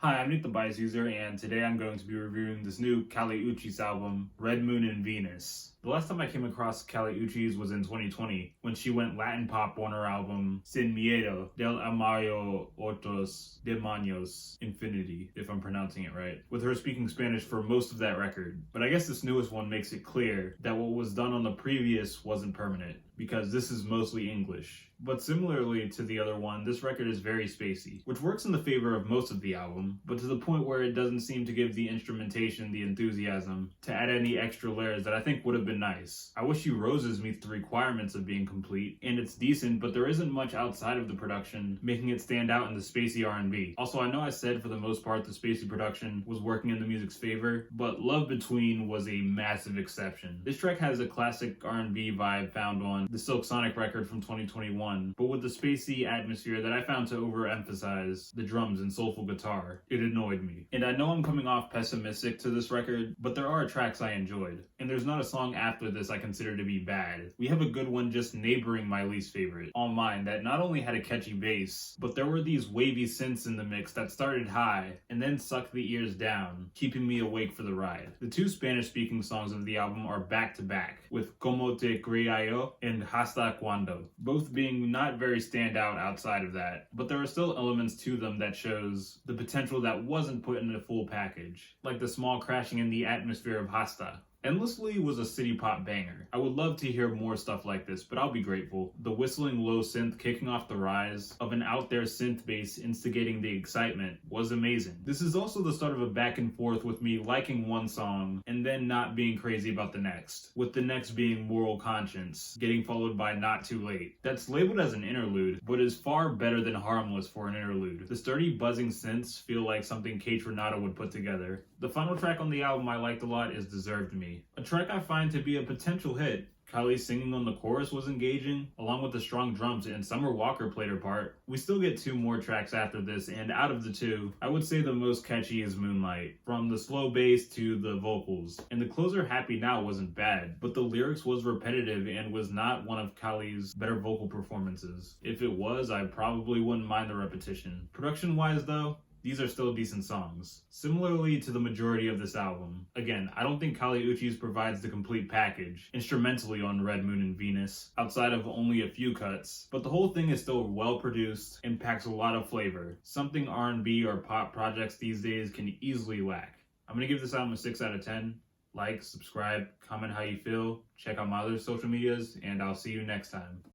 Hi, I'm Nick the Bias User, and today I'm going to be reviewing this new Kali Uchis album, Red Moon and Venus. The last time I came across Kali Uchis was in 2020, when she went Latin pop on her album Sin Miedo del Amayo Otros Demonios Infinity, if I'm pronouncing it right, with her speaking Spanish for most of that record. But I guess this newest one makes it clear that what was done on the previous wasn't permanent, because this is mostly English. But similarly to the other one, this record is very spacey, which works in the favor of most of the album, but to the point where it doesn't seem to give the instrumentation the enthusiasm to add any extra layers that I think would have been nice. I Wish You Roses meets the requirements of being complete, and it's decent, but there isn't much outside of the production making it stand out in the spacey R&B. Also, I know I said for the most part the spacey production was working in the music's favor, but Love Between was a massive exception. This track has a classic R&B vibe found on the Silk Sonic record from 2021, but with the spacey atmosphere that I found to overemphasize the drums and soulful guitar. It annoyed me. And I know I'm coming off pessimistic to this record, but there are tracks I enjoyed. And there's not a song after this I consider to be bad. We have a good one just neighboring my least favorite, All Mine, that not only had a catchy bass, but there were these wavy synths in the mix that started high and then sucked the ears down, keeping me awake for the ride. The two Spanish-speaking songs of the album are back-to-back, with Como Te Quiero and Hasta, Cuando, both being not very standout outside of that, but there are still elements to them that shows the potential that wasn't put in a full package, like the small crashing in the atmosphere of Hasta. Endlessly was a city pop banger. I would love to hear more stuff like this, but I'll be grateful. The whistling low synth kicking off the rise of an out there synth bass instigating the excitement was amazing. This is also the start of a back and forth with me liking one song and then not being crazy about the next, with the next being Moral Conscience, getting followed by Not Too Late. That's labeled as an interlude, but is far better than Harmless for an interlude. The sturdy buzzing synths feel like something Kate Renata would put together. The final track on the album I liked a lot is Deserved Me, a track I find to be a potential hit. Kali singing on the chorus was engaging, along with the strong drums, and Summer Walker played her part. We still get two more tracks after this, and out of the two, I would say the most catchy is Moonlight, from the slow bass to the vocals. And the closer Happy Now wasn't bad, but the lyrics was repetitive and was not one of Kali's better vocal performances. If it was, I probably wouldn't mind the repetition. Production-wise though, these are still decent songs. Similarly to the majority of this album. Again, I don't think Kali Uchis provides the complete package, instrumentally on Red Moon and Venus, outside of only a few cuts, but the whole thing is still well produced and packs a lot of flavor, something R&B or pop projects these days can easily lack. I'm gonna give this album a 6 out of 10. Like, subscribe, comment how you feel, check out my other social medias, and I'll see you next time.